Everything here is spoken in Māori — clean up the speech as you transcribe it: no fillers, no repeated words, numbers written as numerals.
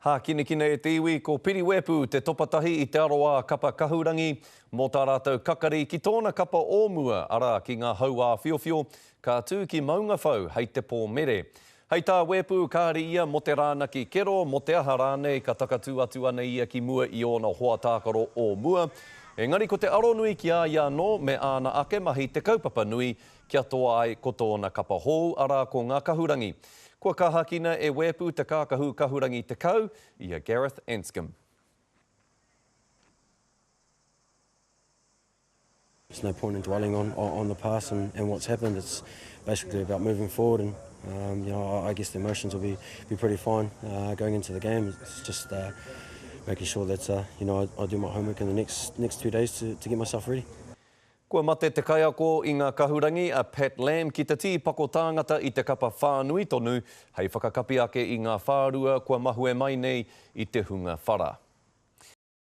Kine e te iwi ko Piriwepu te topatahi I te aroa kapa kahurangi mō tā rātou kakari ki tōna kapa ōmua ara ki ngā hauā whiowhio ka tū ki maunga whau hei te pō mere. Hei tā wepu kāri ia mo te rānaki kero mo te aha rānei ka takatū atu ana ia ki mua I ona hoa tākaro o mua. Engari ko te aro nui ki a ia no me ana ake mahi te kaupapa nui kia toa ai ko tōna kapa hou ara ko ngā kahurangi. Kua kahakina e wepu te kākahu kahurangi te kau, ia Gareth Anscombe. There's no point in dwelling on the past and what's happened. It's basically about moving forward, and I guess the emotions will be pretty fine going into the game. It's just making sure that I do my homework in the next 2 days to get myself ready. Kua mate te kaiako I ngā kahurangi a Pat Lam ki te tīpako tāngata I te kapa whānui tonu, hei whakakapi ake I ngā whārua kua mahue mai nei I te hunga whara.